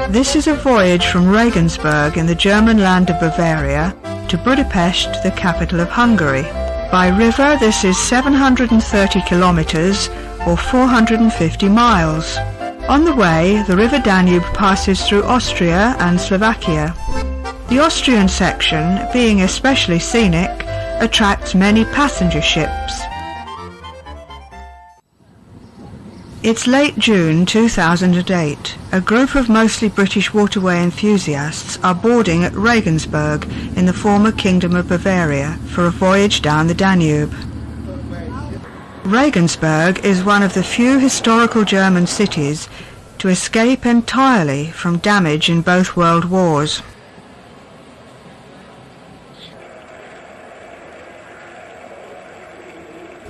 This is a voyage from Regensberg in the German land of Bavaria to Budapest, the capital of Hungary. By river, this is 730 kilometers or 450 miles. On the way, the River Danube passes through Austria and Slovakia. The Austrian section, being especially scenic, attracts many passenger ships. It's late June 2008. A group of mostly British waterway enthusiasts are boarding at Regensberg in the former Kingdom of Bavaria for a voyage down the Danube. Regensberg is one of the few historical German cities to escape entirely from damage in both world wars.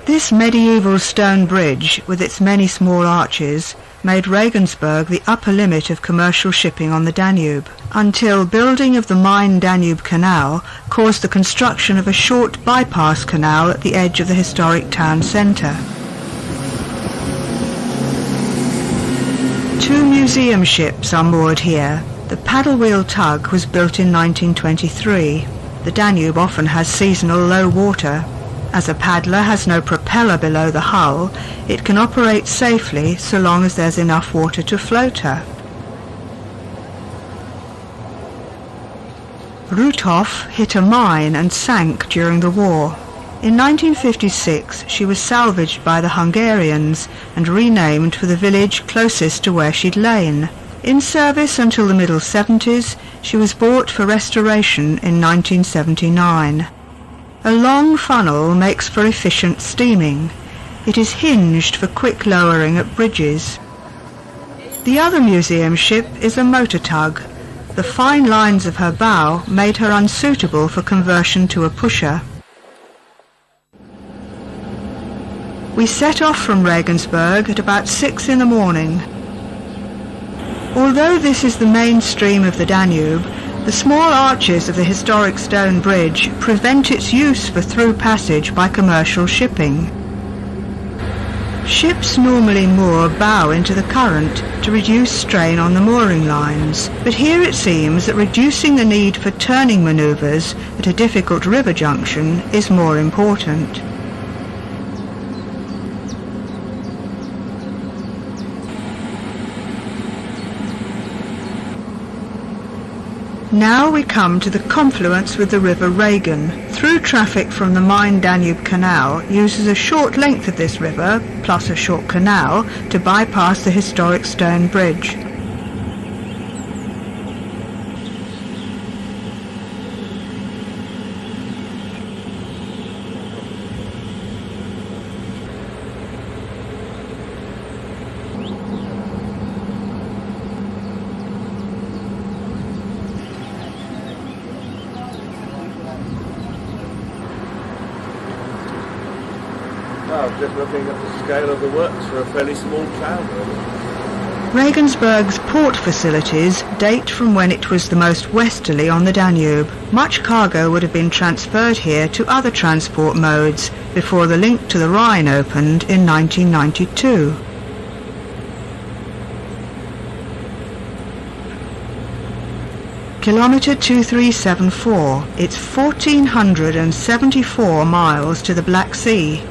This medieval stone bridge, with its many small arches, made Regensberg the upper limit of commercial shipping on the Danube, until building of the Main-Danube Canal caused the construction of a short bypass canal at the edge of the historic town centre. Two museum ships are moored here. The paddle-wheel tug was built in 1923. The Danube often has seasonal low water. As a paddler has no propeller below the hull, it can operate safely so long as there's enough water to float her. Ruthoff hit a mine and sank during the war. In 1956 she was salvaged by the Hungarians and renamed for the village closest to where she'd lain. In service until the middle 70s, she was bought for restoration in 1979. A long funnel makes for efficient steaming. It is hinged for quick lowering at bridges. The other museum ship is a motor tug. The fine lines of her bow made her unsuitable for conversion to a pusher. We set off from Regensberg at about 6 in the morning. Although this is the main stream of the Danube, the small arches of the historic stone bridge prevent its use for through passage by commercial shipping. Ships normally moor bow into the current to reduce strain on the mooring lines, but here it seems that reducing the need for turning manoeuvres at a difficult river junction is more important. Now we come to the confluence with the River Regen. Through traffic from the Main-Danube Canal uses a short length of this river, plus a short canal, to bypass the historic stone bridge. I'm just looking at the scale of the works for a fairly small town, really. Regensberg's port facilities date from when it was the most westerly on the Danube. Much cargo would have been transferred here to other transport modes before the link to the Rhine opened in 1992. Kilometre 2374. It's 1,474 miles to the Black Sea.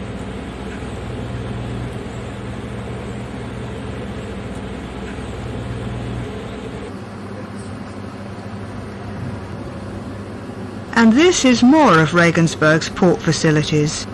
And this is more of Regensberg's port facilities.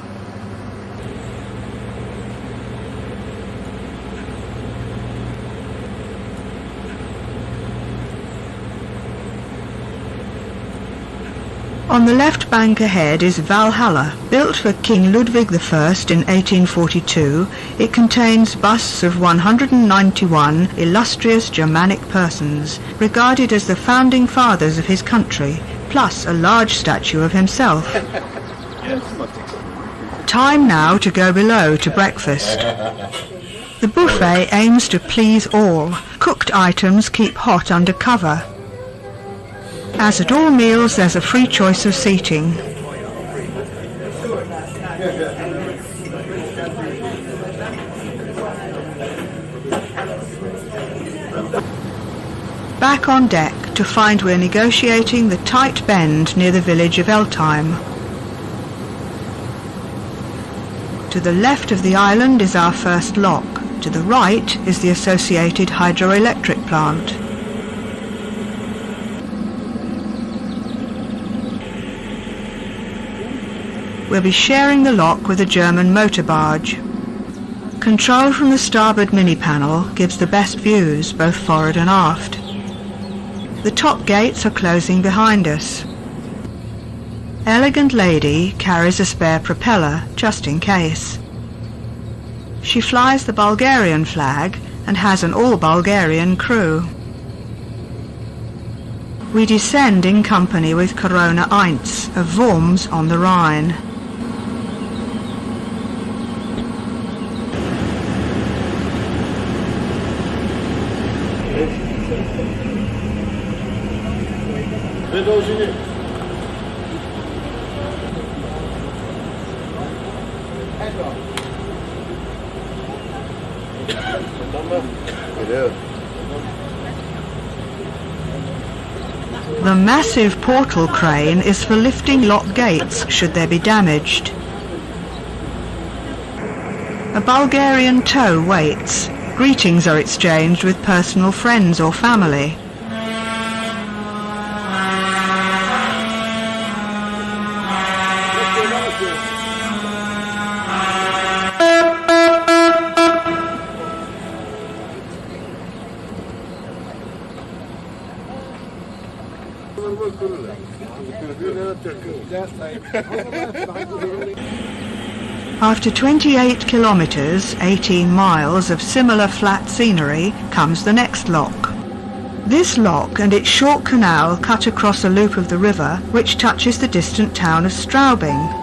On the left bank ahead is Valhalla. Built for King Ludwig I in 1842, it contains busts of 191 illustrious Germanic persons, regarded as the founding fathers of his country, plus a large statue of himself. Time now to go below to breakfast. The buffet aims to please all. Cooked items keep hot under cover. As at all meals, there's a free choice of seating. Back on deck to find we're negotiating the tight bend near the village of Eltheim. To the left of the island is our first lock. To the right is the associated hydroelectric plant. We'll be sharing the lock with a German motor barge. Control from the starboard mini-panel gives the best views, both forward and aft. The top gates are closing behind us. Elegant lady carries a spare propeller, just in case. She flies the Bulgarian flag and has an all-Bulgarian crew. We descend in company with Corona 1 of Worms on the Rhine. The massive portal crane is for lifting lock gates should they be damaged. A Bulgarian tow waits. Greetings are exchanged with personal friends or family. After 28 kilometres, 18 miles of similar flat scenery, comes the next lock. This lock and its short canal cut across a loop of the river which touches the distant town of Straubing.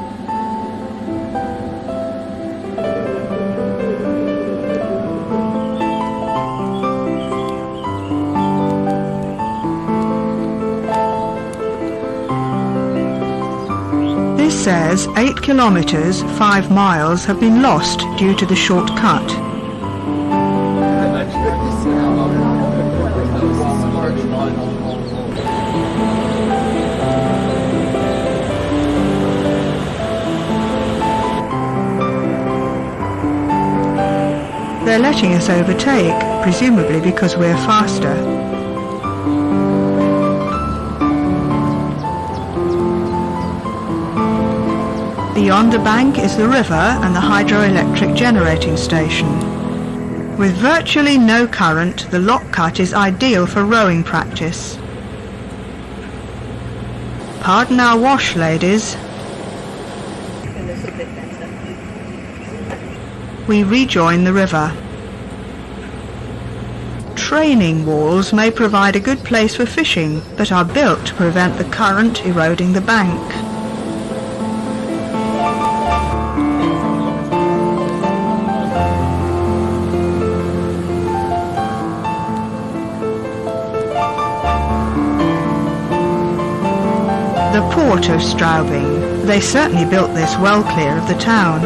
This says 8 kilometres, 5 miles have been lost due to the short cut. They're letting us overtake, presumably because we're faster. Beyond the bank is the river and the hydroelectric generating station. With virtually no current, the lock cut is ideal for rowing practice. Pardon our wash, ladies. We rejoin the river. Training walls may provide a good place for fishing, but are built to prevent the current eroding the bank. The port of Straubing. They certainly built this well clear of the town.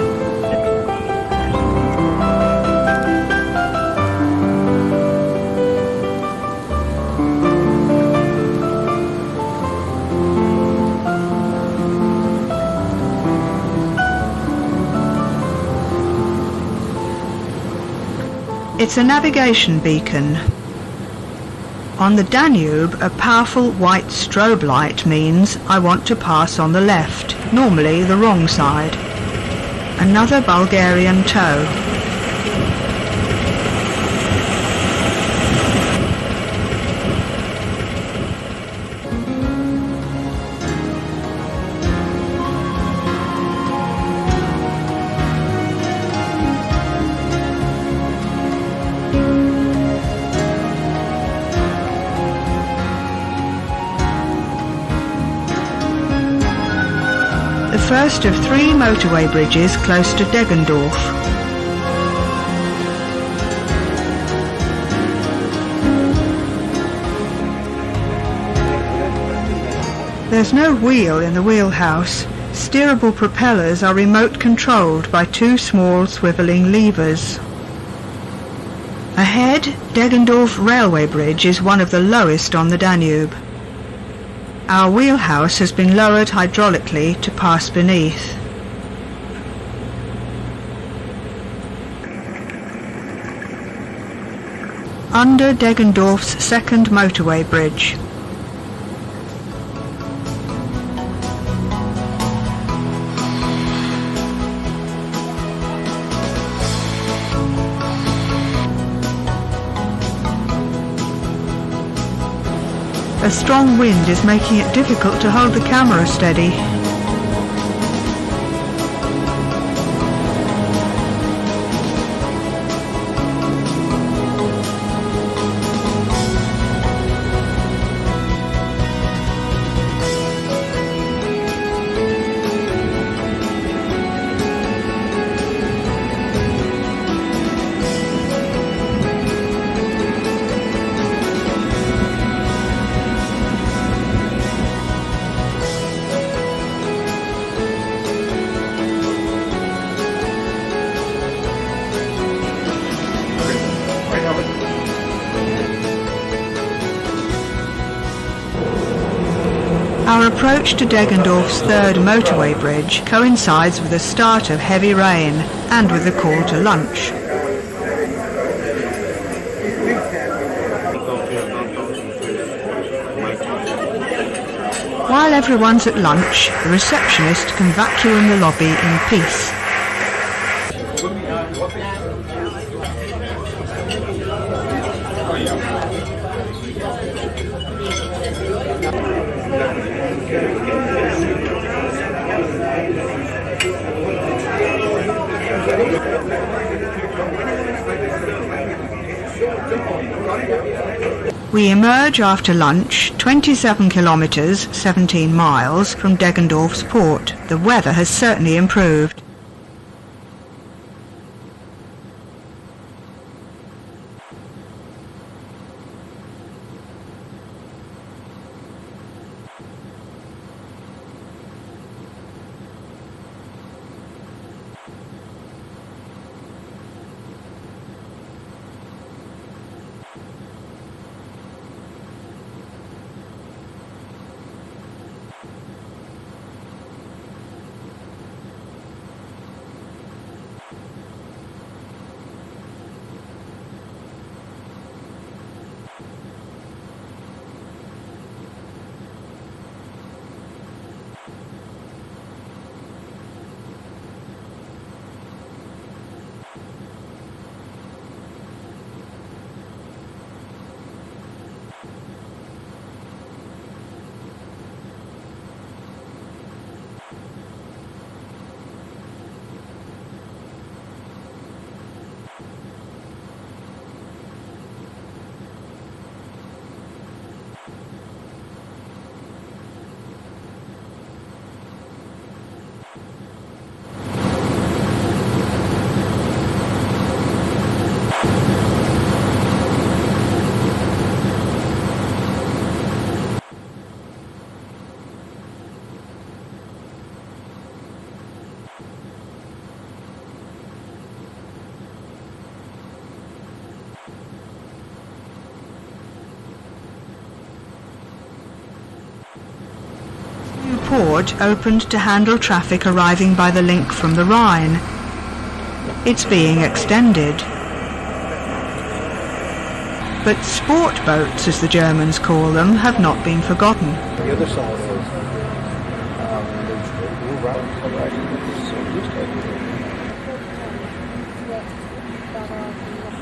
It's a navigation beacon. On the Danube, a powerful white strobe light means I want to pass on the left, normally the wrong side. Another Bulgarian tow. First of 3 motorway bridges close to Deggendorf. There's no wheel in the wheelhouse. Steerable propellers are remote controlled by 2 small swivelling levers. Ahead, Deggendorf railway bridge is one of the lowest on the Danube. Our wheelhouse has been lowered hydraulically to pass beneath. Under Deggendorf's second motorway bridge. A strong wind is making it difficult to hold the camera steady. Our approach to Deggendorf's third motorway bridge coincides with the start of heavy rain and with the call to lunch. While everyone's at lunch, the receptionist can vacuum the lobby in peace. We emerge after lunch 27 kilometres, 17 miles from Deggendorf's port. The weather has certainly improved. Port opened to handle traffic arriving by the link from the Rhine. It's being extended. But sport boats, as the Germans call them, have not been forgotten. The other side is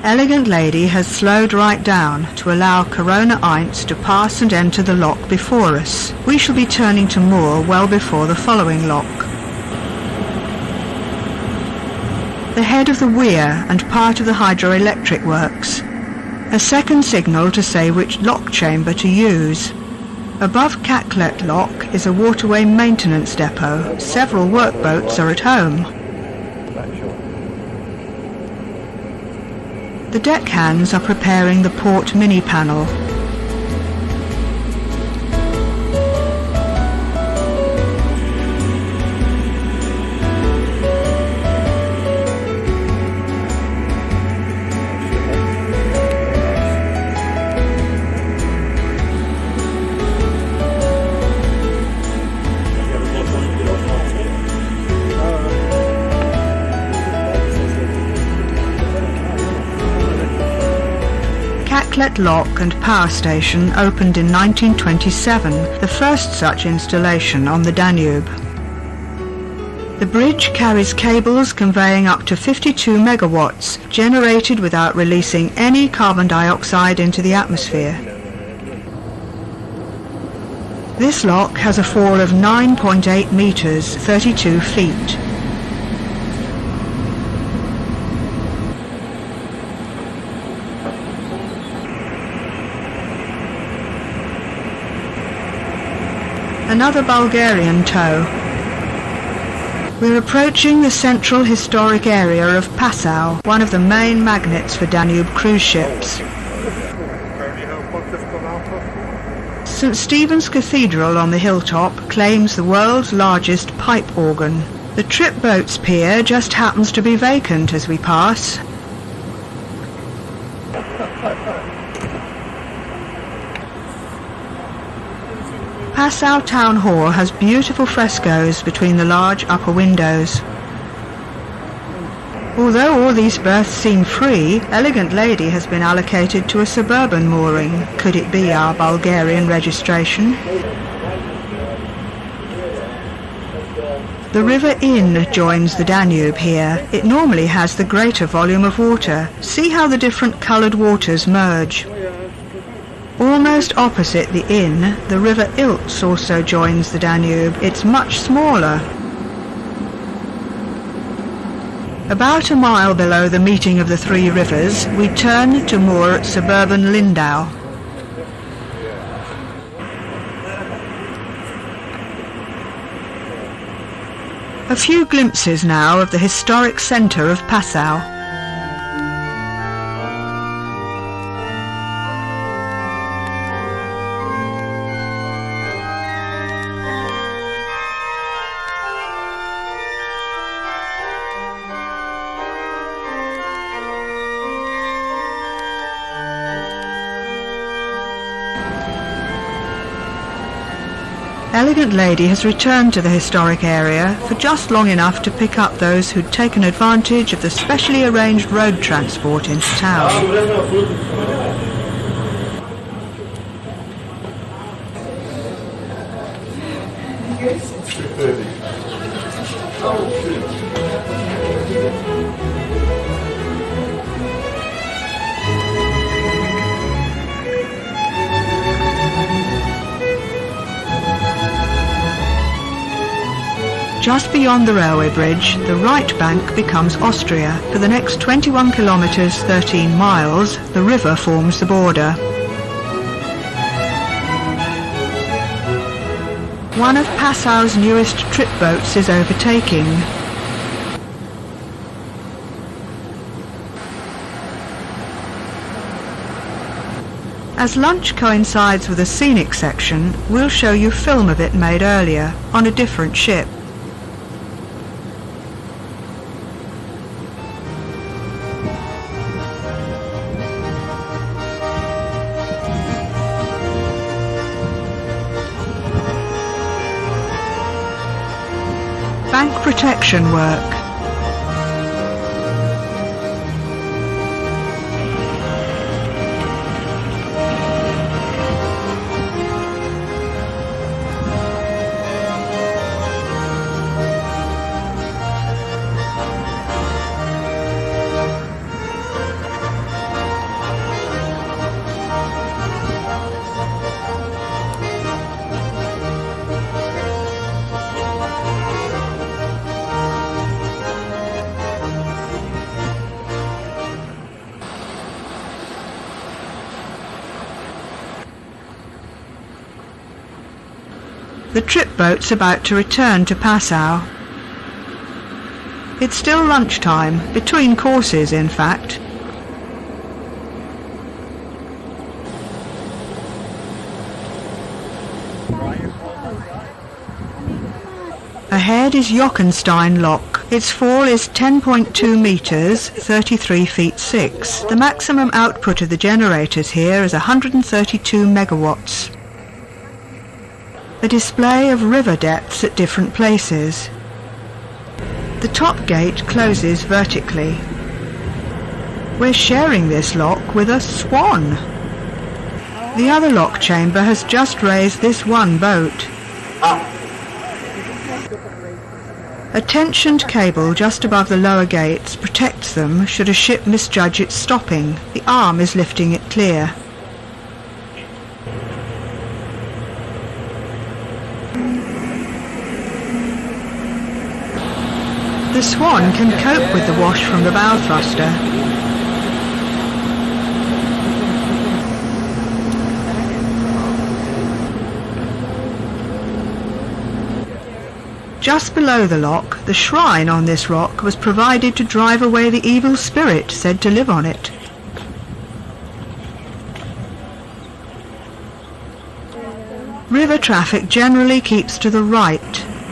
Elegant Lady has slowed right down to allow Corona 1 to pass and enter the lock before us. We shall be turning to moor well before the following lock. The head of the weir and part of the hydroelectric works. A second signal to say which lock chamber to use. Above Cacklet Lock is a waterway maintenance depot. Several workboats are at home. The deckhands are preparing the port mini panel. outlet lock and power station opened in 1927, the first such installation on the Danube. The bridge carries cables conveying up to 52 megawatts, generated without releasing any carbon dioxide into the atmosphere. This lock has a fall of 9.8 meters, 32 feet. Another Bulgarian tow. We're approaching the central historic area of Passau, one of the main magnets for Danube cruise ships. St. Stephen's Cathedral on the hilltop claims the world's largest pipe organ. The trip boats pier just happens to be vacant as we pass. Passau Town Hall has beautiful frescoes between the large upper windows. Although all these berths seem free, Elegant Lady has been allocated to a suburban mooring. Could it be our Bulgarian registration? The River Inn joins the Danube here. It normally has the greater volume of water. See how the different coloured waters merge. Almost opposite the inn, the River Ilz also joins the Danube. It's much smaller. About a mile below the meeting of the three rivers, we turn to moor at suburban Lindau. A few glimpses now of the historic centre of Passau. Elegant Lady has returned to the historic area for just long enough to pick up those who'd taken advantage of the specially arranged road transport into town. Just beyond the railway bridge, the right bank becomes Austria. For the next 21 kilometres, 13 miles, the river forms the border. One of Passau's newest trip boats is overtaking. As lunch coincides with a scenic section, we'll show you film of it made earlier, on a different ship. Bank protection work. The trip boat's about to return to Passau. It's still lunchtime, between courses in fact. Ahead is Jochenstein Lock. Its fall is 10.2 metres, 33 feet 6. The maximum output of the generators here is 132 megawatts. A display of river depths at different places. The top gate closes vertically. We're sharing this lock with a swan. The other lock chamber has just raised this one boat. A tensioned cable just above the lower gates protects them should a ship misjudge its stopping. The arm is lifting it clear. The Swan can cope with the wash from the bow thruster. Just below the lock, the shrine on this rock was provided to drive away the evil spirit said to live on it. River traffic generally keeps to the right.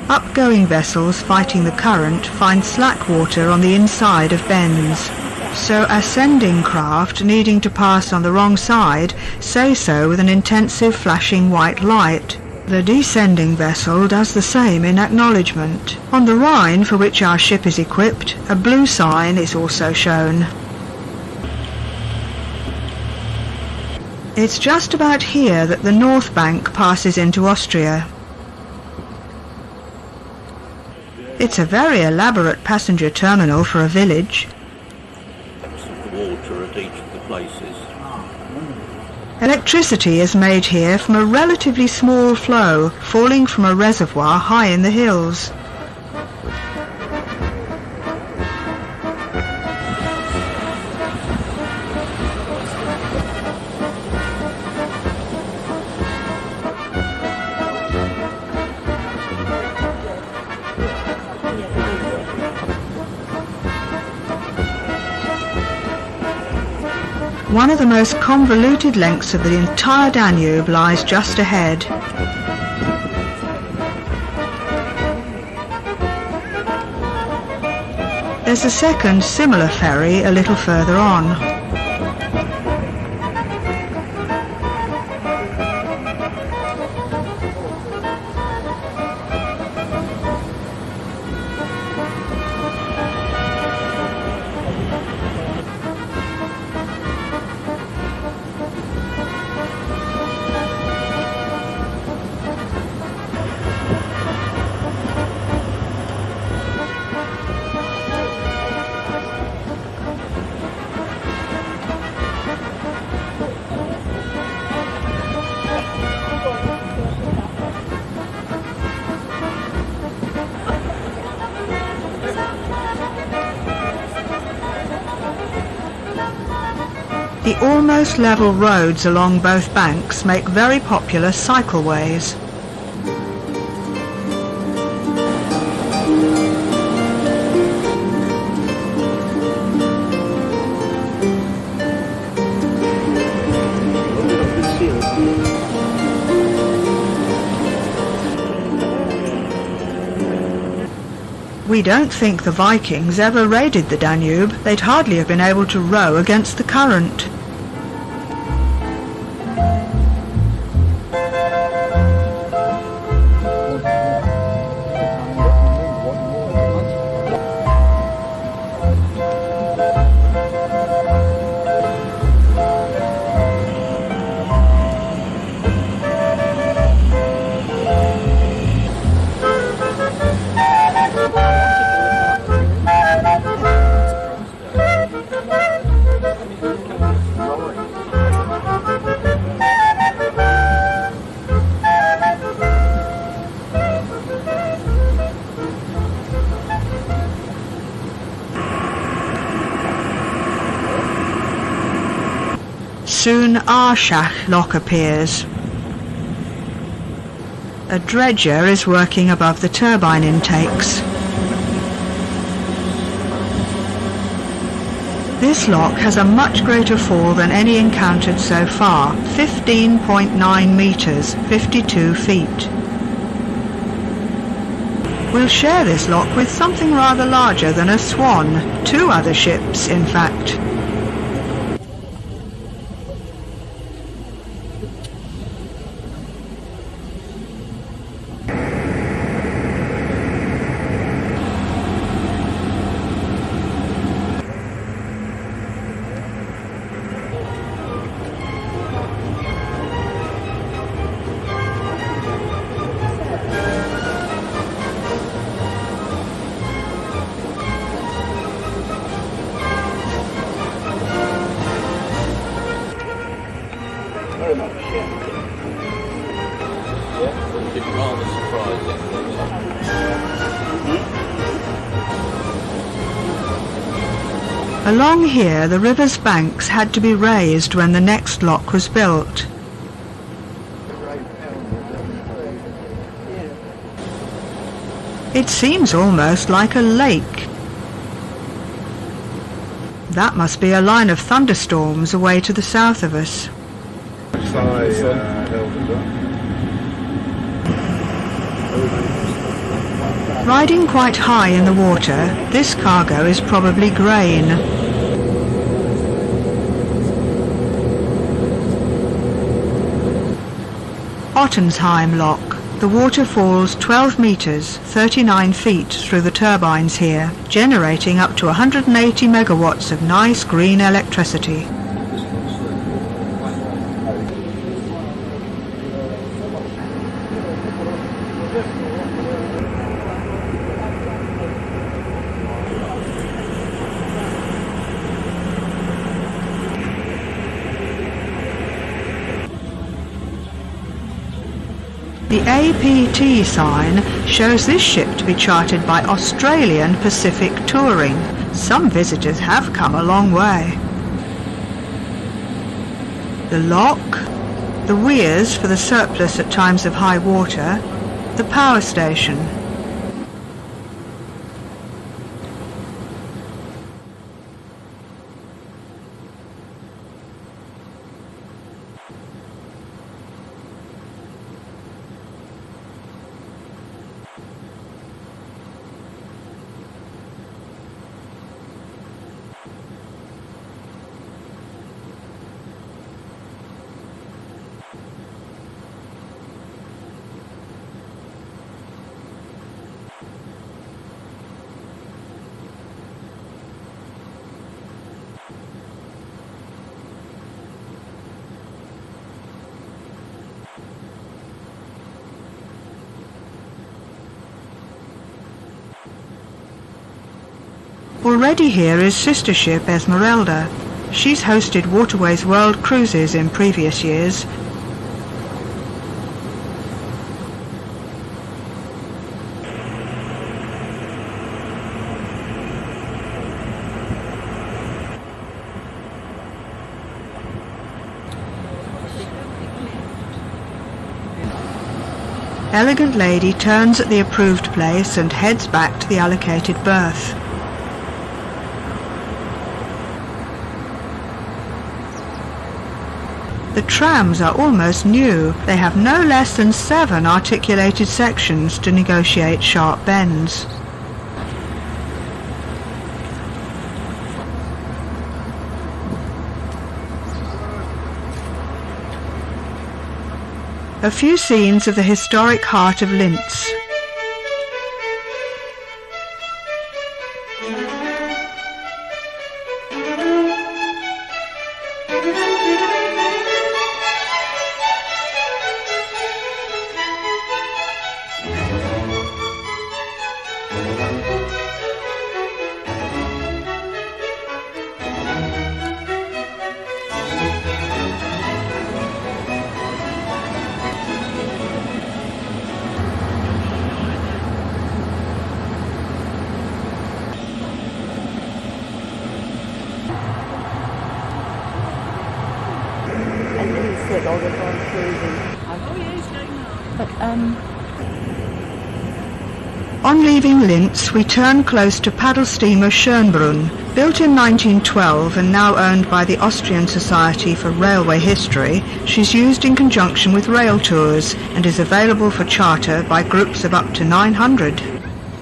Upgoing vessels fighting the current find slack water on the inside of bends. So ascending craft needing to pass on the wrong side say so with an intensive flashing white light. The descending vessel does the same in acknowledgement. On the Rhine, for which our ship is equipped, a blue sign is also shown. It's just about here that the North Bank passes into Austria. It's a very elaborate passenger terminal for a village. Water at each of the places. Electricity is made here from a relatively small flow falling from a reservoir high in the hills. One of the most convoluted lengths of the entire Danube lies just ahead. There's a second similar ferry a little further on. The almost level roads along both banks make very popular cycleways. We don't think the Vikings ever raided the Danube. They'd hardly have been able to row against the current. Soon Arschach lock appears. A dredger is working above the turbine intakes. This lock has a much greater fall than any encountered so far, 15.9 metres, 52 feet. We'll share this lock with something rather larger than a Swan, 2 other ships in fact. Yeah, it's rather surprising. Along here, the river's banks had to be raised when the next lock was built. It seems almost like a lake. That must be a line of thunderstorms away to the south of us. Riding quite high in the water, this cargo is probably grain. Ottensheim Lock. The water falls 12 metres, 39 feet through the turbines here, generating up to 180 megawatts of nice green electricity. The APT sign shows this ship to be chartered by Australian Pacific Touring. Some visitors have come a long way. The lock, the weirs for the surplus at times of high water, the power station. Already here is sister ship Esmeralda. She's hosted Waterways World Cruises in previous years. Elegant lady turns at the approved place and heads back to the allocated berth. The trams are almost new. They have no less than 7 articulated sections to negotiate sharp bends. A few scenes of the historic heart of Linz. All the time cruising. But On leaving Linz, we turn close to paddle steamer Schönbrunn. Built in 1912 and now owned by the Austrian Society for Railway History, she's used in conjunction with rail tours and is available for charter by groups of up to 900.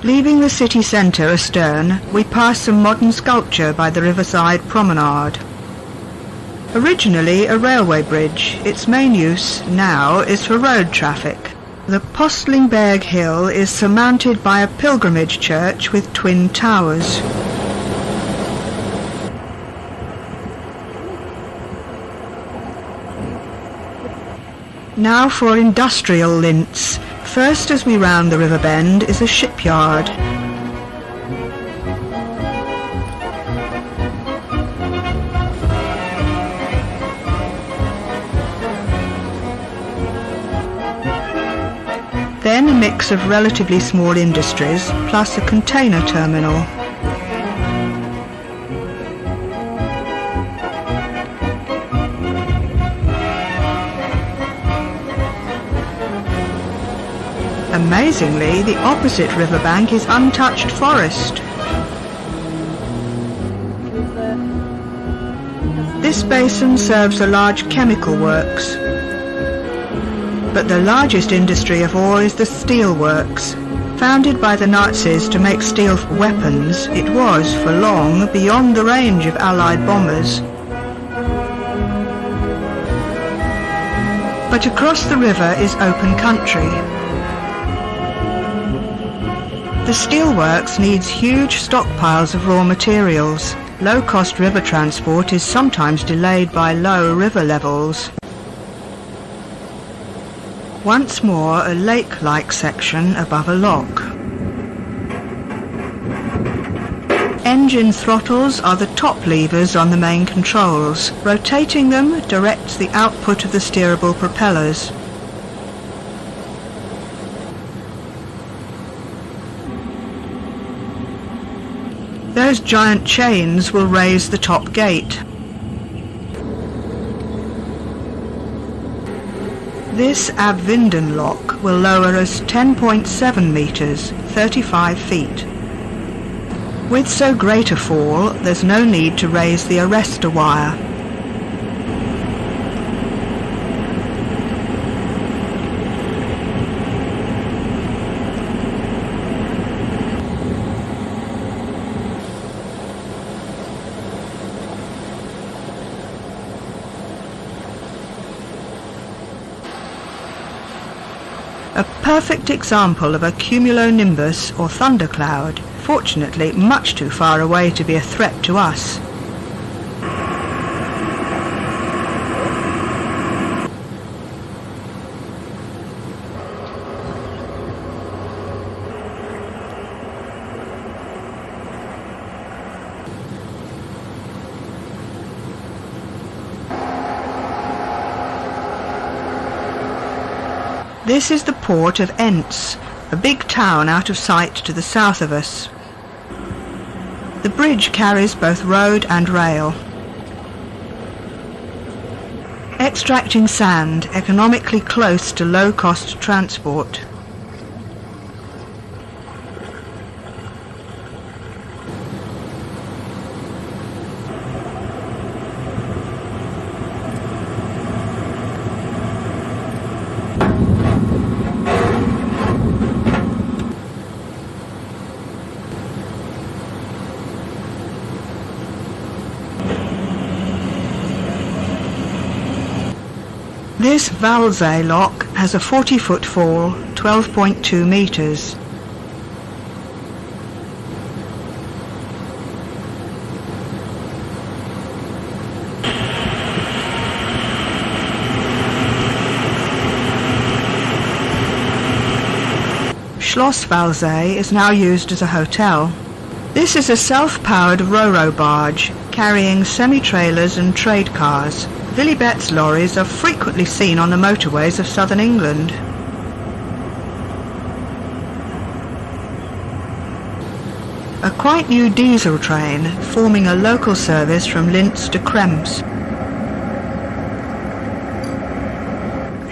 Leaving the city centre astern, we pass some modern sculpture by the riverside promenade. Originally a railway bridge, its main use now is for road traffic. The Postlingberg hill is surmounted by a pilgrimage church with twin towers. Now for industrial Linz. First, as we round the river bend, is a shipyard. mix of relatively small industries plus a container terminal. Amazingly, the opposite riverbank is untouched forest. This basin serves a large chemical works, but the largest industry of all is the steel works. Founded by the Nazis to make steel for weapons, it was, for long, beyond the range of Allied bombers. But across the river is open country. The steelworks needs huge stockpiles of raw materials. Low-cost river transport is sometimes delayed by low river levels. Once more, a lake-like section above a lock. Engine throttles are the top levers on the main controls. Rotating them directs the output of the steerable propellers. Those giant chains will raise the top gate. This Abwinden lock will lower us 10.7 metres, 35 feet. With so great a fall, there's no need to raise the arrestor wire. A perfect example of a cumulonimbus or thundercloud, fortunately much too far away to be a threat to us. This is the port of Enns, a big town out of sight to the south of us. The bridge carries both road and rail. Extracting sand economically close to low-cost transport. This Walsee lock has a 40-foot fall, 12.2 metres. Schloss Walsee is now used as a hotel. This is a self-powered ro-ro barge carrying semi-trailers and trade cars. Willibet's lorries are frequently seen on the motorways of southern England. A quite new diesel train forming a local service from Linz to Krems.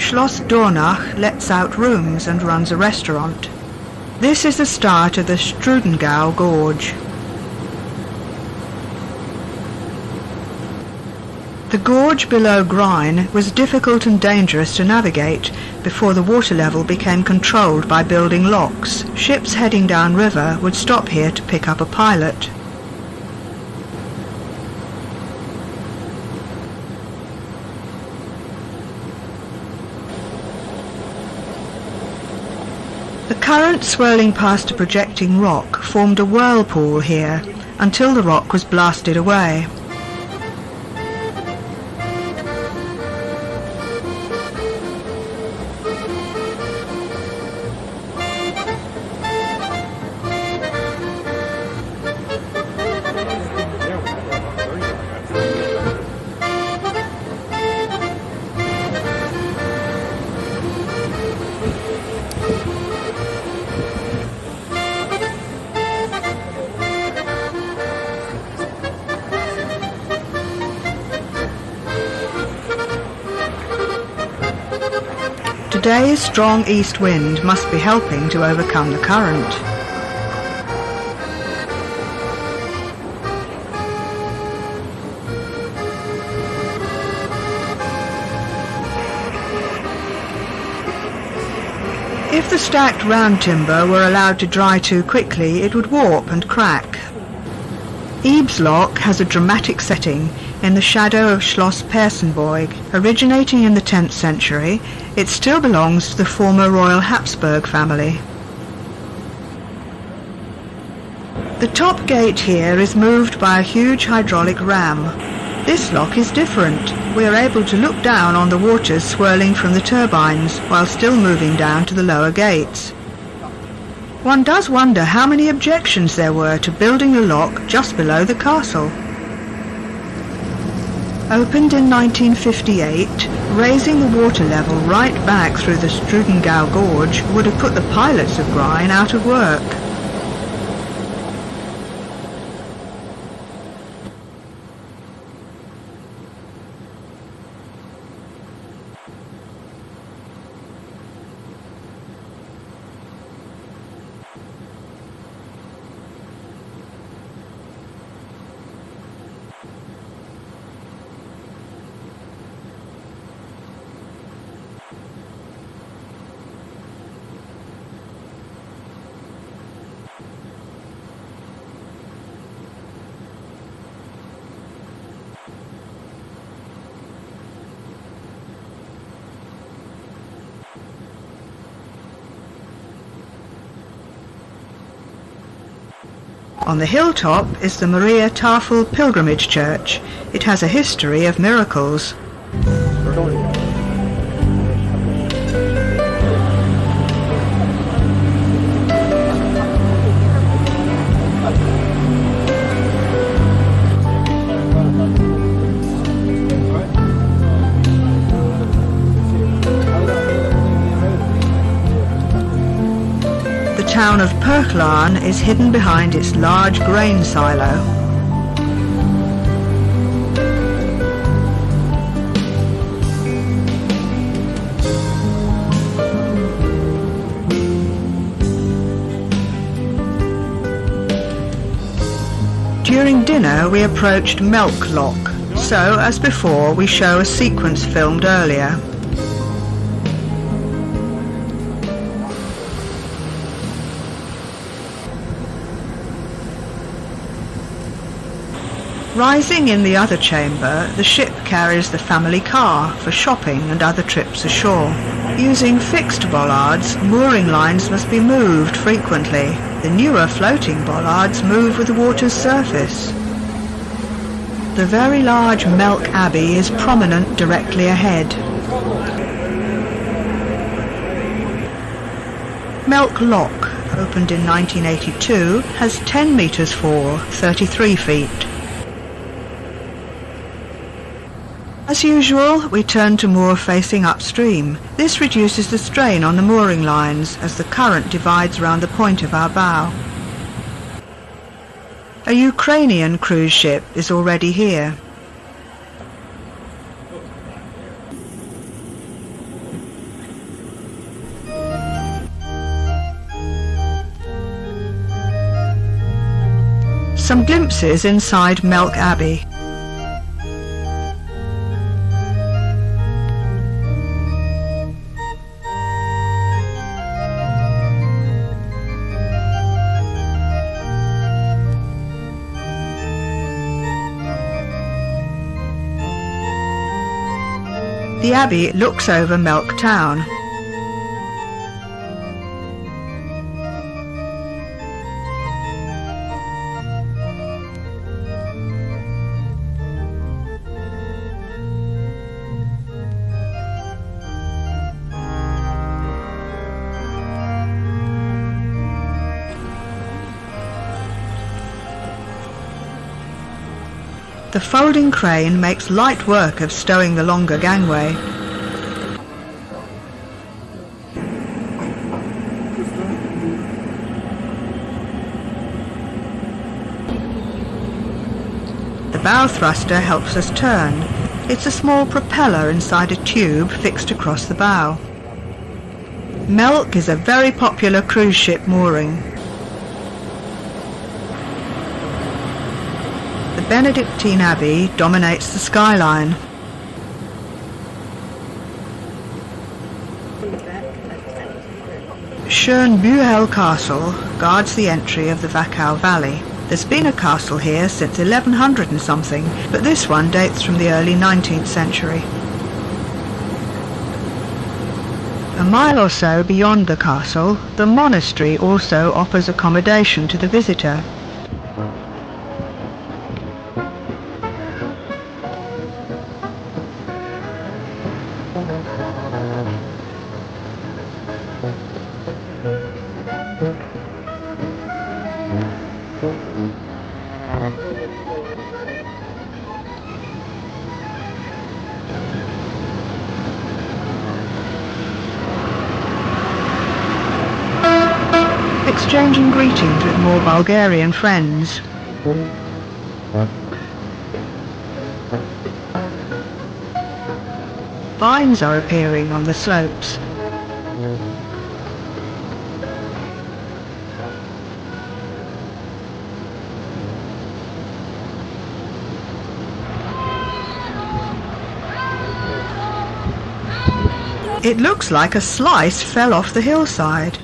Schloss Dornach lets out rooms and runs a restaurant. This is the start of the Strudengau Gorge. The gorge below Grein was difficult and dangerous to navigate before the water level became controlled by building locks. Ships heading downriver would stop here to pick up a pilot. The current swirling past a projecting rock formed a whirlpool here until the rock was blasted away. Today's strong east wind must be helping to overcome the current. If the stacked round timber were allowed to dry too quickly, it would warp and crack. Ebb's Lock has a dramatic setting in the shadow of Schloss Persenburg. Originating in the 10th century, it still belongs to the former Royal Habsburg family. The top gate here is moved by a huge hydraulic ram. This lock is different. We are able to look down on the waters swirling from the turbines while still moving down to the lower gates. One does wonder how many objections there were to building the lock just below the castle. Opened in 1958, raising the water level right back through the Strudengau Gorge would have put the pilots of Grein out of work. On the hilltop is the Maria Tafel Pilgrimage Church. It has a history of miracles. The town of Perklan is hidden behind its large grain silo. During dinner we approached Melk Lock, so as before we show a sequence filmed earlier. Rising in the other chamber, the ship carries the family car for shopping and other trips ashore. Using fixed bollards, mooring lines must be moved frequently. The newer floating bollards move with the water's surface. The very large Melk Abbey is prominent directly ahead. Melk Lock, opened in 1982, has 10 metres for 33 feet. As usual, we turn to moor facing upstream. This reduces the strain on the mooring lines as the current divides round the point of our bow. A Ukrainian cruise ship is already here. Some glimpses inside Melk Abbey. The abbey looks over Melk town. The folding crane makes light work of stowing the longer gangway. The bow thruster helps us turn. It's a small propeller inside a tube fixed across the bow. Melk is a very popular cruise ship mooring. The Benedictine Abbey dominates the skyline. Schönbühel Castle guards the entry of the Wachau Valley. There's been a castle here since 1100 and something, but this one dates from the early 19th century. A mile or so beyond the castle, the monastery also offers accommodation to the visitor. Exchanging greetings with more Bulgarian friends. Vines are appearing on the slopes. It looks like a slice fell off the hillside.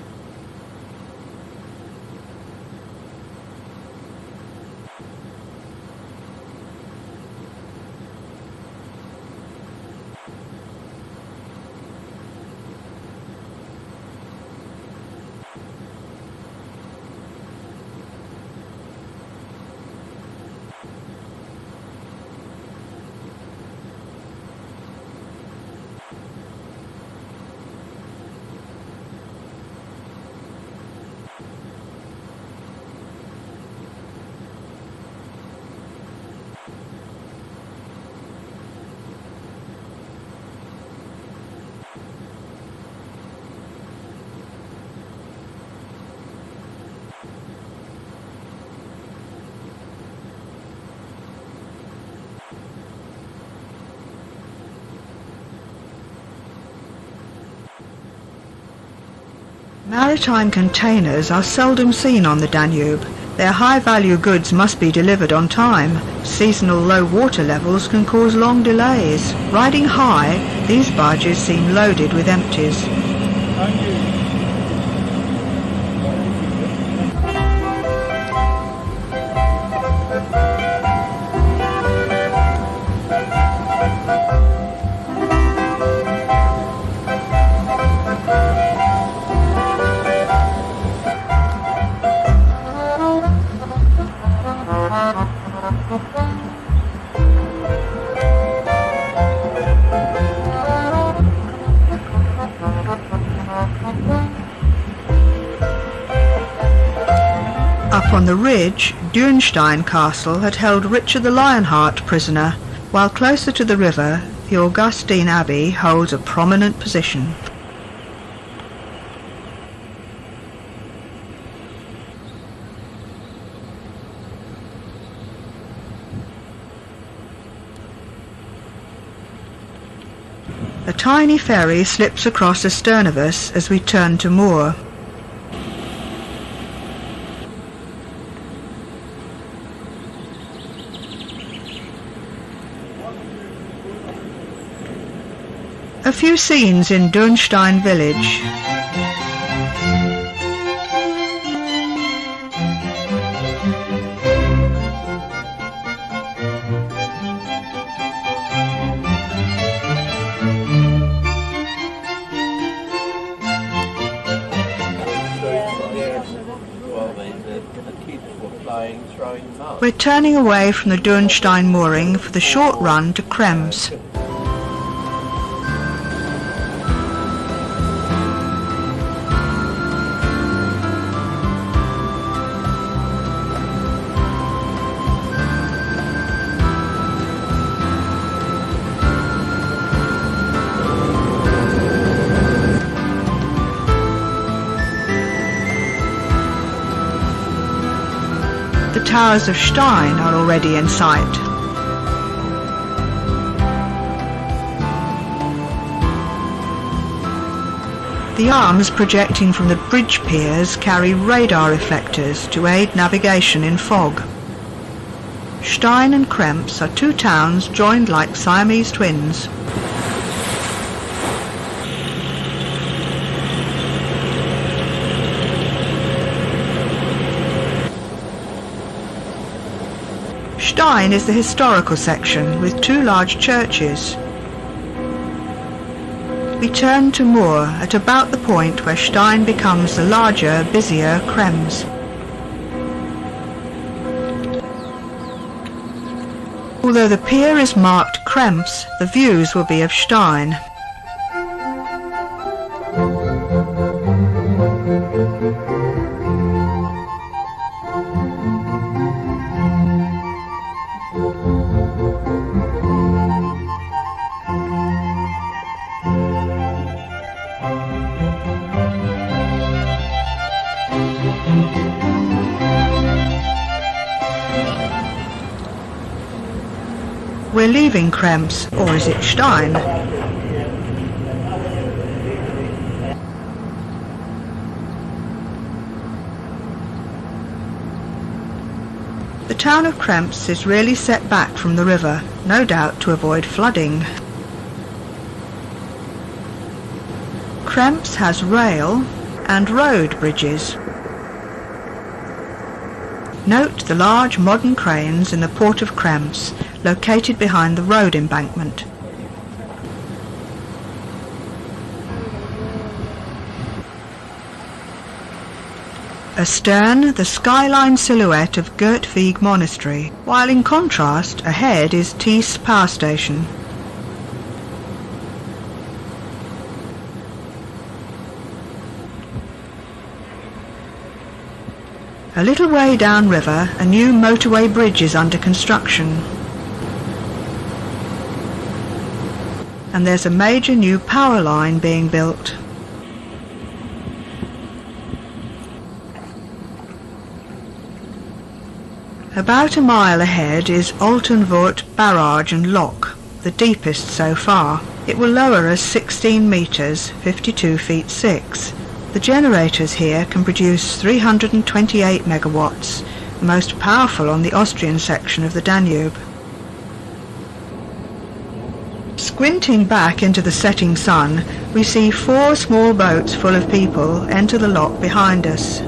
Maritime containers are seldom seen on the Danube. Their high-value goods must be delivered on time. Seasonal low water levels can cause long delays. Riding high, these barges seem loaded with empties. Up on the ridge, Dürnstein Castle had held Richard the Lionheart prisoner, while closer to the river, the Augustine Abbey holds a prominent position. A tiny ferry slips across the stern of us as we turn to moor. A few scenes in Dürnstein village. We're turning away from the Dürnstein mooring for the short run to Krems. The towers of Stein are already in sight. The arms projecting from the bridge piers carry radar reflectors to aid navigation in fog. Stein and Krems are two towns joined like Siamese twins. Stein is the historical section with two large churches. We turn to Moor at about the point where Stein becomes the larger, busier Krems. Although the pier is marked Krems, the views will be of Stein. We're leaving Krems, or is it Stein? The town of Krems is really set back from the river, no doubt to avoid flooding. Krems has rail and road bridges. Note the large modern cranes in the port of Krems, located behind the road embankment. Astern, the skyline silhouette of Gertvig Monastery, while in contrast, ahead is Thies Power Station. A little way downriver, a new motorway bridge is under construction. And there's a major new power line being built. About a mile ahead is Altenvoort Barrage and Lock, the deepest so far. It will lower us 16 metres, 52 feet 6. The generators here can produce 328 megawatts, the most powerful on the Austrian section of the Danube. Squinting back into the setting sun, we see 4 small boats full of people enter the lock behind us.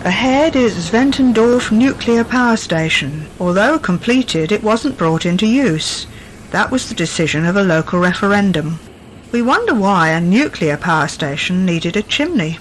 Ahead is Zwentendorf Nuclear Power Station. Although completed, it wasn't brought into use. That was the decision of a local referendum. We wonder why a nuclear power station needed a chimney.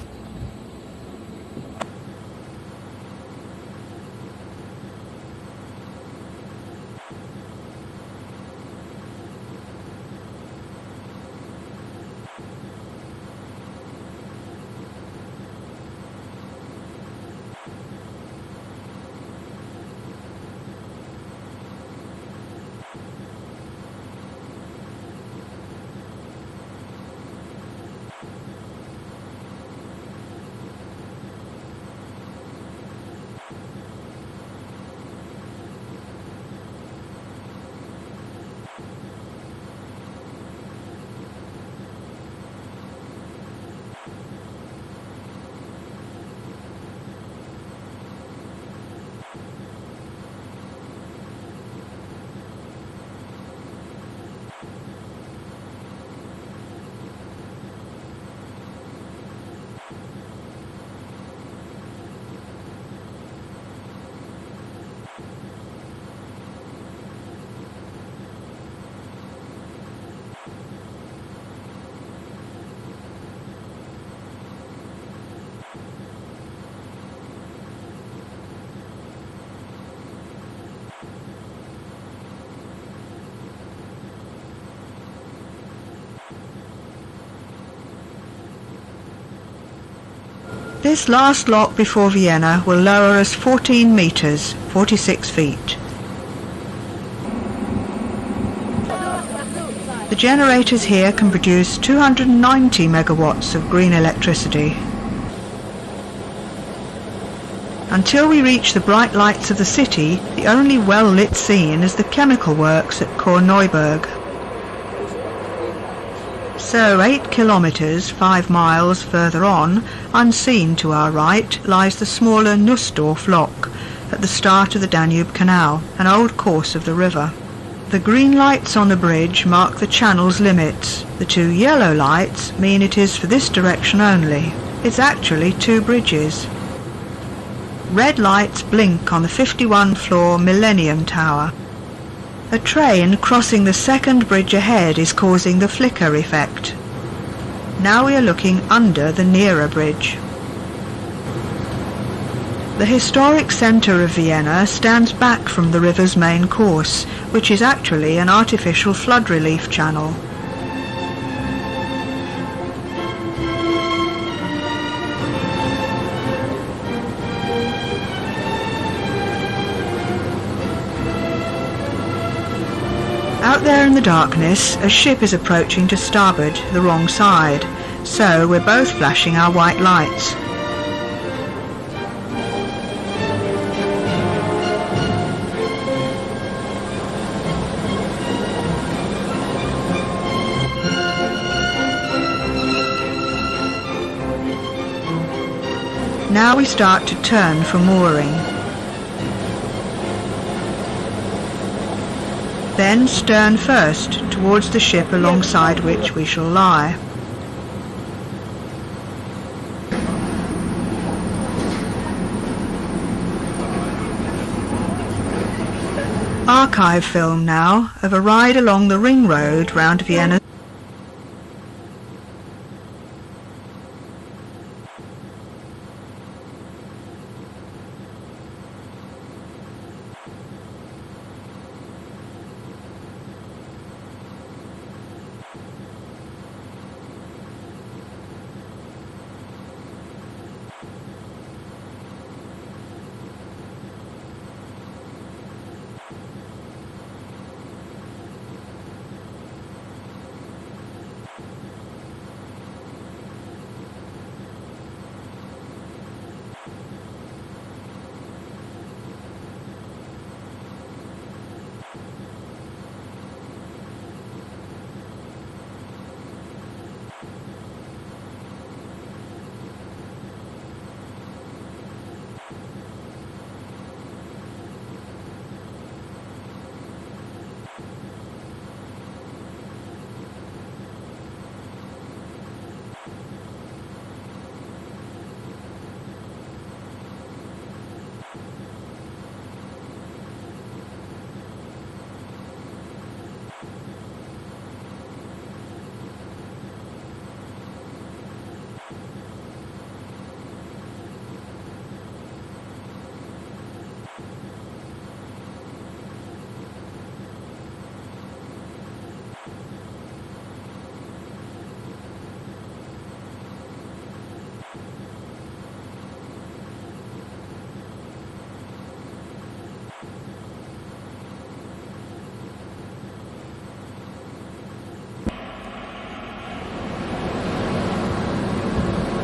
This last lock before Vienna will lower us 14 metres, 46 feet. The generators here can produce 290 megawatts of green electricity. Until we reach the bright lights of the city, the only well-lit scene is the chemical works at Korneuburg. So 8 kilometres, 5 miles further on, unseen to our right, lies the smaller Nussdorf lock, at the start of the Danube Canal, an old course of the river. The green lights on the bridge mark the channel's limits. The 2 yellow lights mean it is for this direction only. It's actually 2 bridges. Red lights blink on the 51-floor Millennium Tower. A train crossing the second bridge ahead is causing the flicker effect. Now we are looking under the nearer bridge. The historic centre of Vienna stands back from the river's main course, which is actually an artificial flood relief channel. Out there in the darkness, a ship is approaching to starboard, the wrong side, so we're both flashing our white lights. Now we start to turn for mooring. Then stern first, towards the ship alongside which we shall lie. Archive film now of a ride along the ring road round Vienna.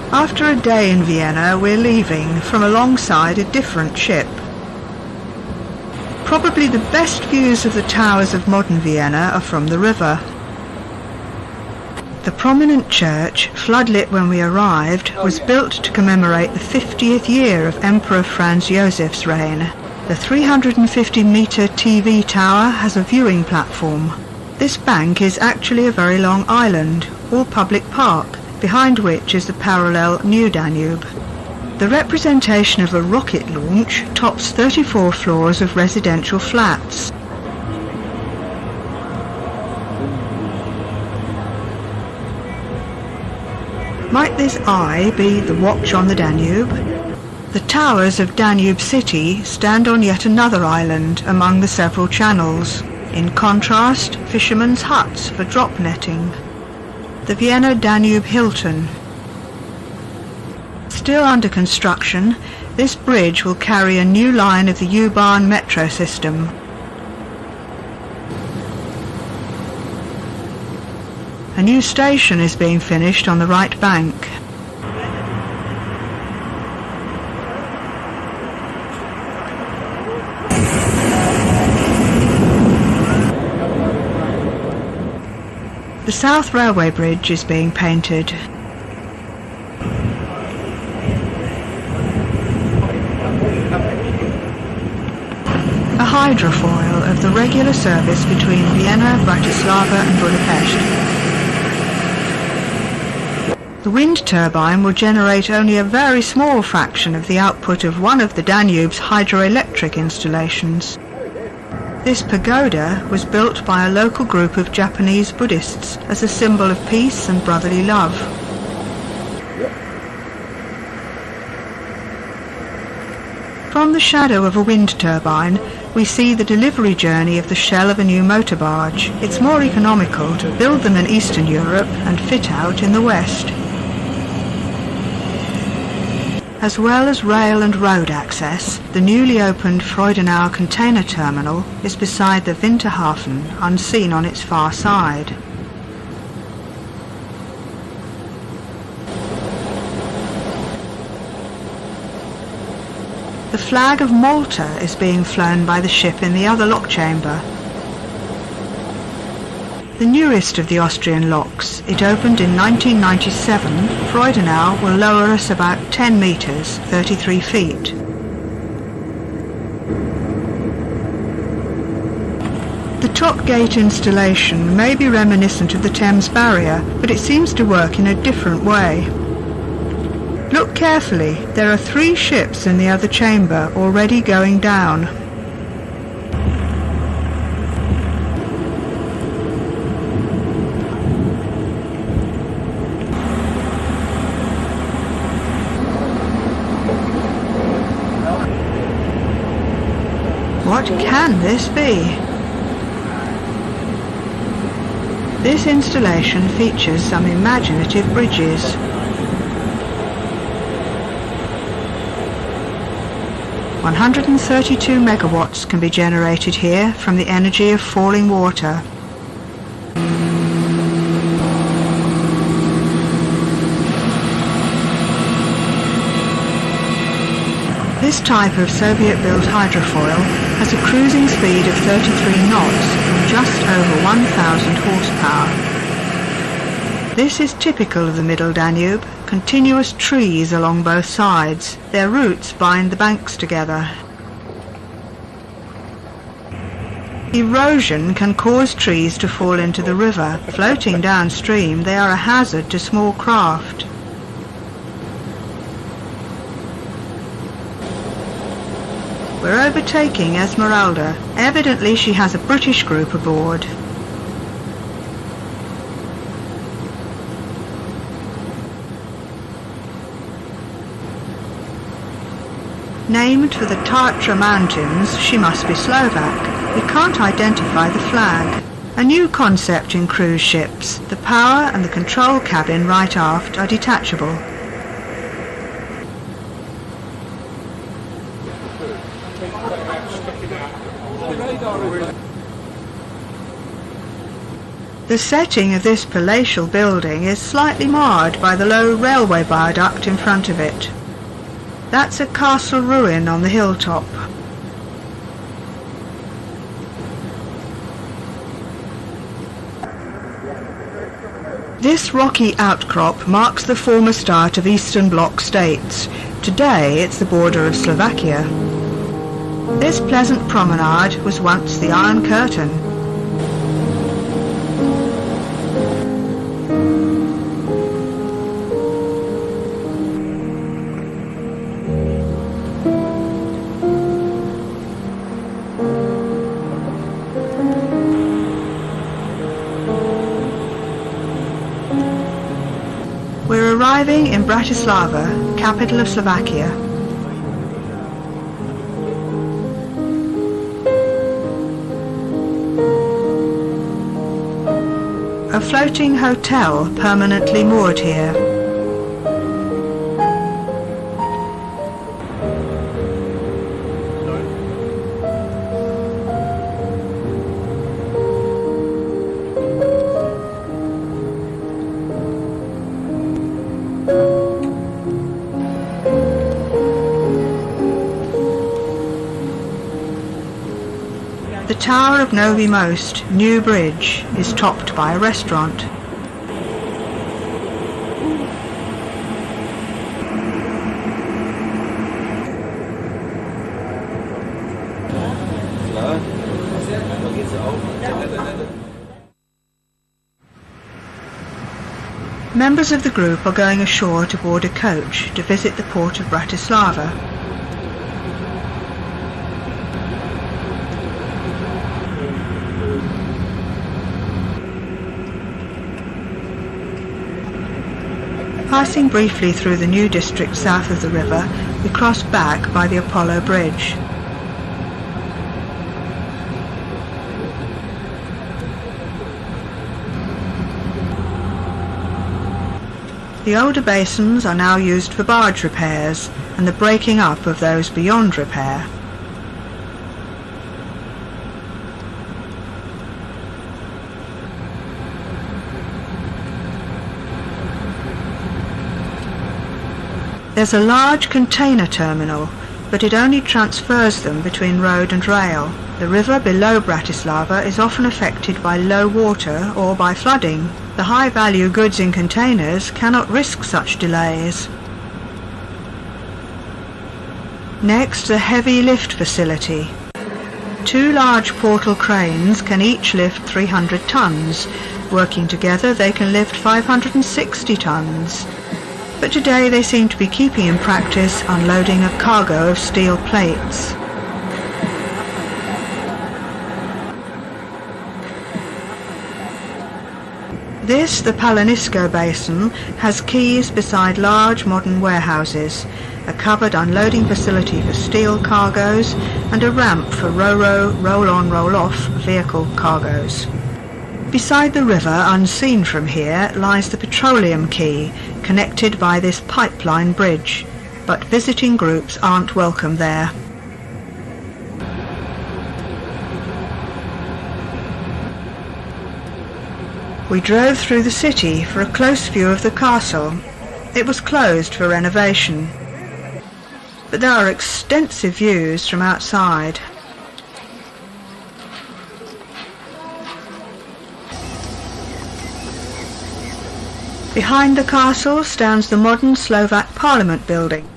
After a day in Vienna, we're leaving from alongside a different ship. Probably the best views of the towers of modern Vienna are from the river. The prominent church, floodlit when we arrived, was built to commemorate the 50th year of Emperor Franz Josef's reign. The 350-metre TV tower has a viewing platform. This bank is actually a very long island, all public park, behind which is the parallel New Danube. The representation of a rocket launch tops 34 floors of residential flats. Might this eye be the watch on the Danube? The towers of Danube City stand on yet another island among the several channels. In contrast, fishermen's huts for drop netting. The Vienna Danube Hilton. Still under construction, this bridge will carry a new line of the U-Bahn metro system. A new station is being finished on the right bank. The South Railway Bridge is being painted. A hydrofoil of the regular service between Vienna, Bratislava and Budapest. The wind turbine will generate only a very small fraction of the output of one of the Danube's hydroelectric installations. This pagoda was built by a local group of Japanese Buddhists as a symbol of peace and brotherly love. From the shadow of a wind turbine, we see the delivery journey of the shell of a new motor barge. It's more economical to build them in Eastern Europe and fit out in the West. As well as rail and road access, the newly opened Freudenau container terminal is beside the Winterhafen, unseen on its far side. The flag of Malta is being flown by the ship in the other lock chamber. The newest of the Austrian locks, it opened in 1997, Freudenau will lower us about 10 metres, 33 feet. The top gate installation may be reminiscent of the Thames barrier, but it seems to work in a different way. Look carefully, there are 3 ships in the other chamber already going down. What can this be? This installation features some imaginative bridges. "132 megawatts can be generated here from the energy of falling water. This type of Soviet-built hydrofoil has a cruising speed of 33 knots and just over 1,000 horsepower. This is typical of the Middle Danube, continuous trees along both sides. Their roots bind the banks together. Erosion can cause trees to fall into the river. Floating downstream, they are a hazard to small craft. We're overtaking Esmeralda. Evidently she has a British group aboard. Named for the Tatra Mountains, she must be Slovak. We can't identify the flag. A new concept in cruise ships. The power and the control cabin right aft are detachable. The setting of this palatial building is slightly marred by the low railway viaduct in front of it. That's a castle ruin on the hilltop. This rocky outcrop marks the former start of Eastern Bloc states. Today it's the border of Slovakia. This pleasant promenade was once the Iron Curtain. We're arriving in Bratislava, capital of Slovakia. A floating hotel permanently moored here. The tower of Novi Most, New Bridge, is topped by a restaurant. Members of the group are going ashore to board a coach to visit the port of Bratislava. Passing briefly through the new district south of the river, we cross back by the Apollo Bridge. The older basins are now used for barge repairs and the breaking up of those beyond repair. There's a large container terminal, but it only transfers them between road and rail. The river below Bratislava is often affected by low water or by flooding. The high-value goods in containers cannot risk such delays. Next, the heavy lift facility. 2 large portal cranes can each lift 300 tons. Working together, they can lift 560 tons. But today they seem to be keeping in practice unloading a cargo of steel plates. This, the Palanisko Basin, has quays beside large modern warehouses, a covered unloading facility for steel cargoes, and a ramp for ro-ro, roll-on, roll-off vehicle cargoes. Beside the river, unseen from here, lies the petroleum quay, connected by this pipeline bridge, but visiting groups aren't welcome there. We drove through the city for a close view of the castle. It was closed for renovation, but there are extensive views from outside. Behind the castle stands the modern Slovak Parliament building.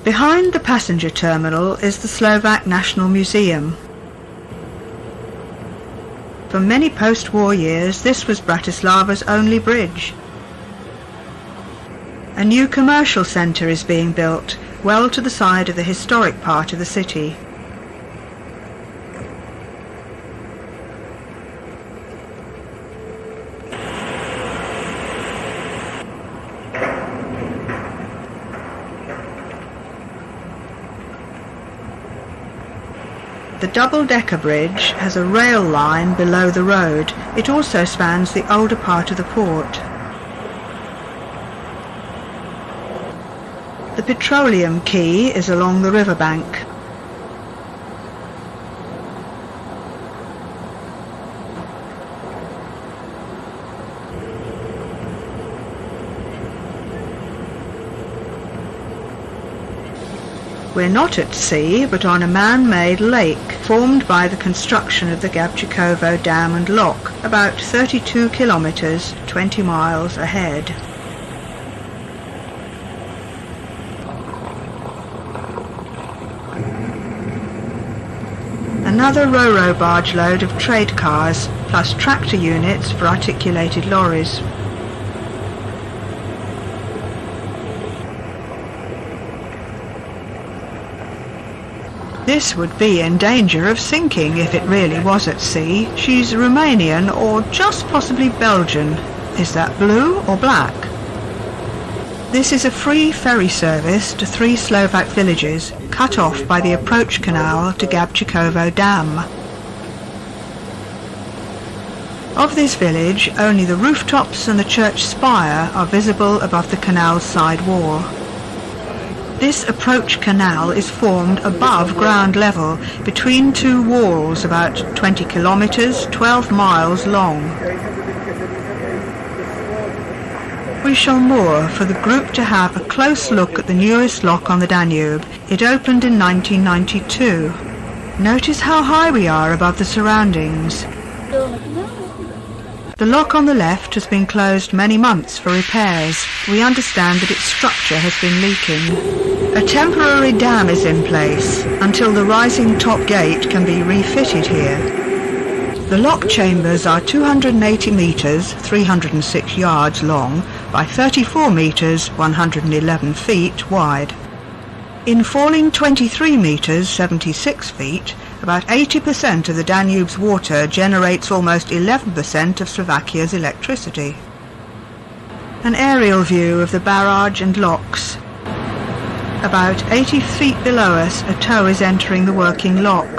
Behind the passenger terminal is the Slovak National Museum. For many post-war years, this was Bratislava's only bridge. A new commercial centre is being built, well to the side of the historic part of the city. The double-decker bridge has a rail line below the road. It also spans the older part of the port. The petroleum quay is along the riverbank. We're not at sea, but on a man-made lake formed by the construction of the Gabčíkovo Dam and Lock, about 32 kilometres, 20 miles ahead. Another ro-ro barge load of trade cars, plus tractor units for articulated lorries. This would be in danger of sinking if it really was at sea. She's Romanian or just possibly Belgian. Is that blue or black? This is a free ferry service to 3 Slovak villages, cut off by the approach canal to Gabčíkovo Dam. Of this village, only the rooftops and the church spire are visible above the canal's side wall. This approach canal is formed above ground level between 2 walls about 20 kilometres, 12 miles long. We shall moor for the group to have a close look at the newest lock on the Danube. It opened in 1992. Notice how high we are above the surroundings. The lock on the left has been closed many months for repairs. We understand that its structure has been leaking. A temporary dam is in place until the rising top gate can be refitted here. The lock chambers are 280 metres, 306 yards long, by 34 metres, 111 feet wide. In falling 23 metres, 76 feet, about 80% of the Danube's water generates almost 11% of Slovakia's electricity. An aerial view of the barrage and locks. About 80 feet below us, a tow is entering the working lock.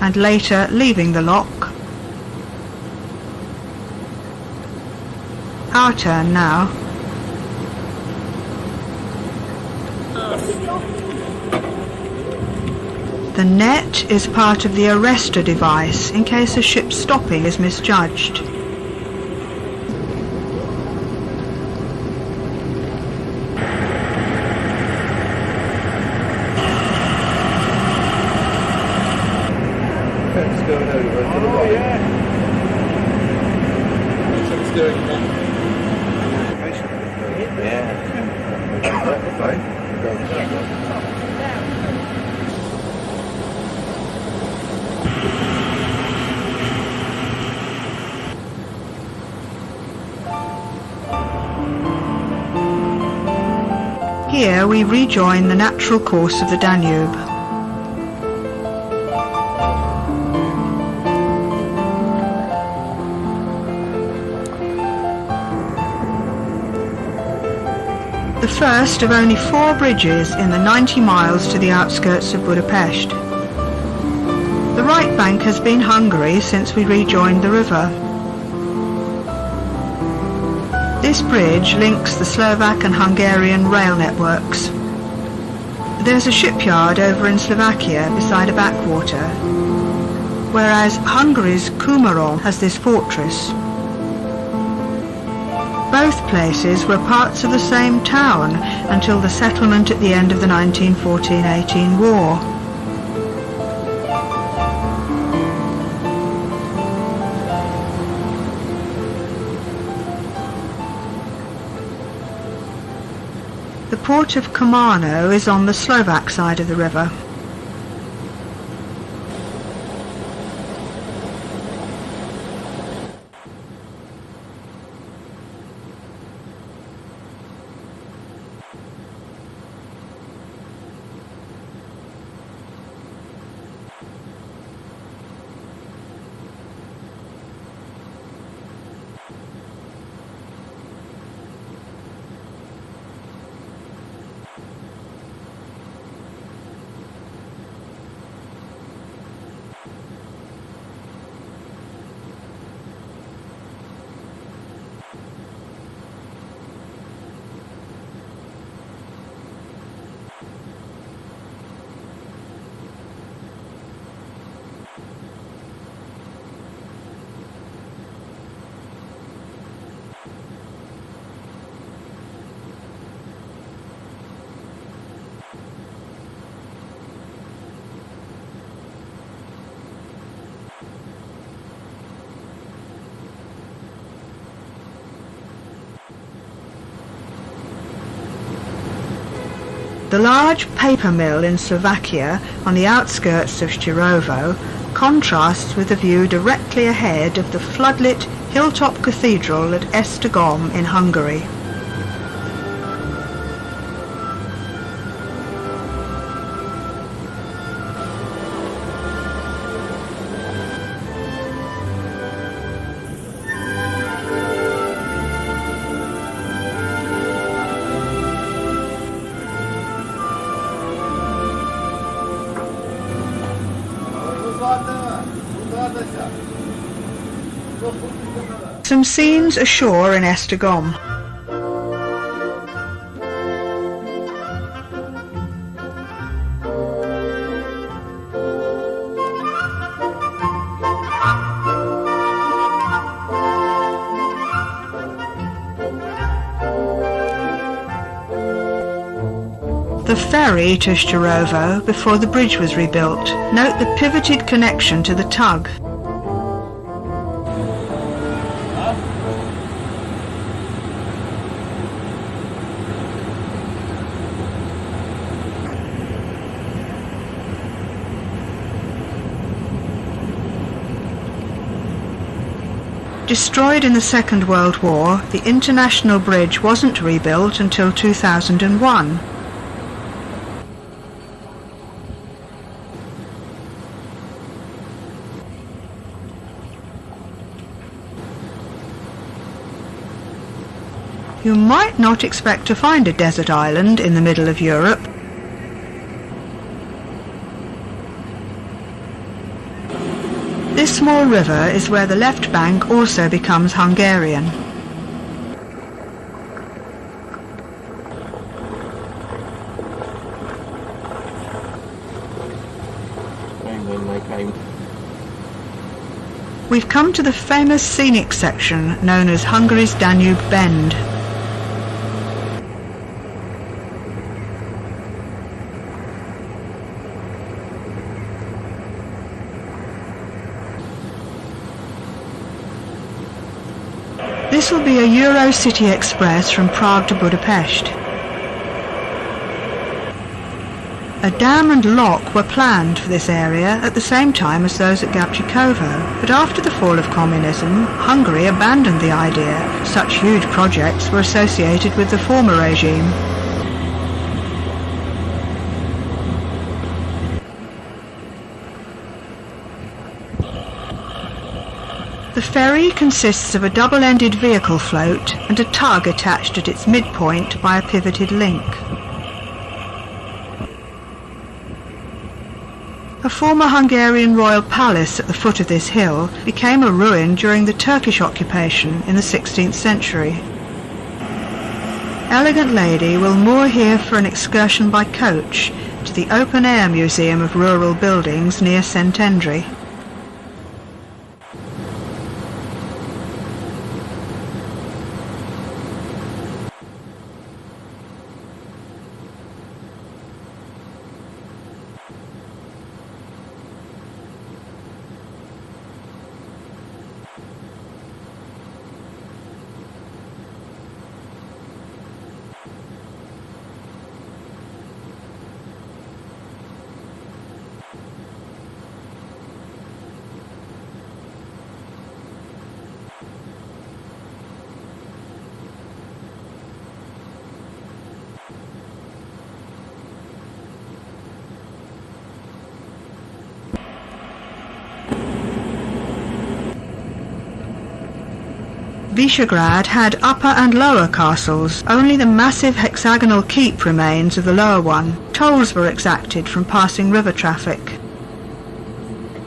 And later leaving the lock. Our turn now. The net is part of the arrestor device in case a ship stopping is misjudged. It's going over to the right. It's going down. Here we rejoin the natural course of the Danube. The first of only 4 bridges in the 90 miles to the outskirts of Budapest. The right bank has been Hungary since we rejoined the river. This bridge links the Slovak and Hungarian rail networks. There's a shipyard over in Slovakia beside a backwater, whereas Hungary's Kumaron has this fortress. Both places were parts of the same town until the settlement at the end of the 1914-18 war. The port of Komárno is on the Slovak side of the river. The large paper mill in Slovakia on the outskirts of Štirovo contrasts with the view directly ahead of the floodlit hilltop cathedral at Esztergom in Hungary. Some scenes ashore in Esztergom. The ferry to Szczyrowo before the bridge was rebuilt. Note the pivoted connection to the tug. Destroyed in the Second World War, the international bridge wasn't rebuilt until 2001. You might not expect to find a desert island in the middle of Europe. This small river is where the left bank also becomes Hungarian. We've come to the famous scenic section known as Hungary's Danube Bend. This will be a Eurocity Express from Prague to Budapest. A dam and lock were planned for this area at the same time as those at Gabčíkovo, but after the fall of communism, Hungary abandoned the idea. Such huge projects were associated with the former regime. The ferry consists of a double-ended vehicle float and a tug attached at its midpoint by a pivoted link. A former Hungarian royal palace at the foot of this hill became a ruin during the Turkish occupation in the 16th century. Elegant lady will moor here for an excursion by coach to the open-air Museum of Rural Buildings near Szentendre. Visegrad had upper and lower castles. Only the massive hexagonal keep remains of the lower one. Tolls were exacted from passing river traffic.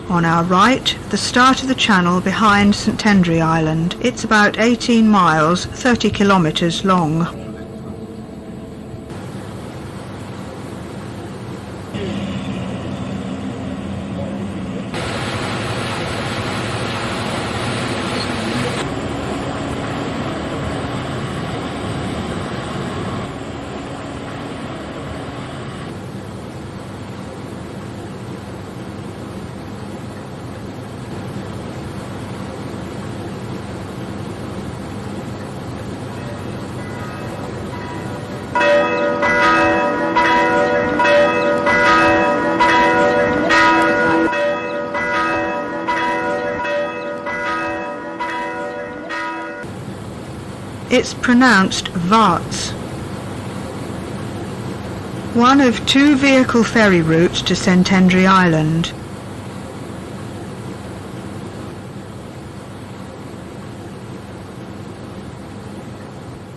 On our right, the start of the channel behind Szentendre Island. It's about 18 miles, 30 kilometres long. It's pronounced Varts. One of two vehicle ferry routes to Szentendre Island.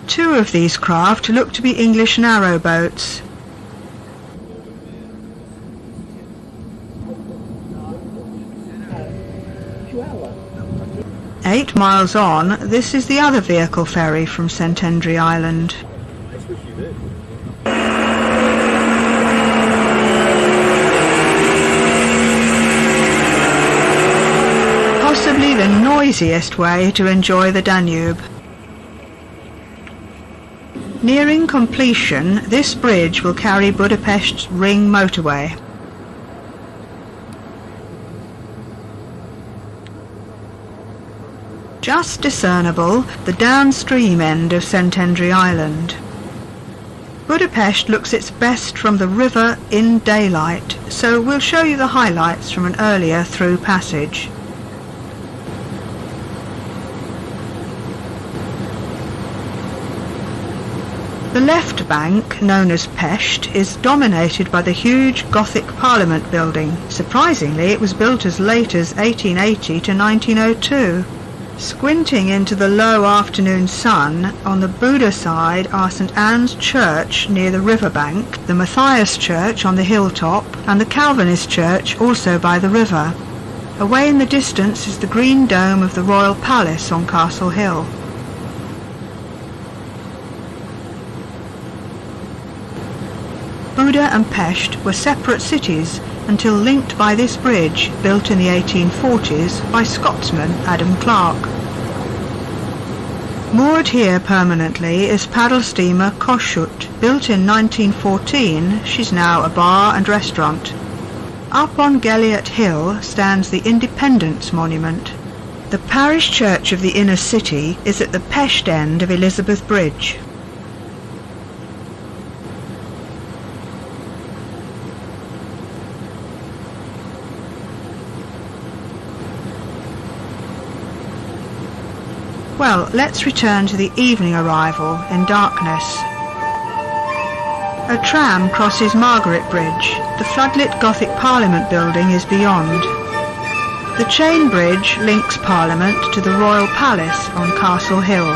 Two of these craft look to be English narrowboats. 8 miles on, this is the other vehicle ferry from St Hendry Island. Possibly the noisiest way to enjoy the Danube. Nearing completion, this bridge will carry Budapest's ring motorway. Just discernible, the downstream end of St Hendry Island. Budapest looks its best from the river in daylight, so we'll show you the highlights from an earlier through passage. The left bank, known as Pest, is dominated by the huge Gothic Parliament building. Surprisingly, it was built as late as 1880 to 1902. Squinting into the low afternoon sun, on the Buda side are St Anne's Church near the river bank, the Matthias Church on the hilltop, and the Calvinist Church also by the river. Away in the distance is the green dome of the Royal Palace on Castle Hill. Buda and Pest were separate cities until linked by this bridge, built in the 1840s by Scotsman Adam Clark. Moored here permanently is paddle steamer Kossuth. Built in 1914, she's now a bar and restaurant. Up on Gelliot Hill stands the Independence Monument. The parish church of the inner city is at the Pest end of Elizabeth Bridge. Well, let's return to the evening arrival in darkness. A tram crosses Margaret Bridge. The floodlit Gothic Parliament building is beyond. The chain bridge links Parliament to the Royal Palace on Castle Hill.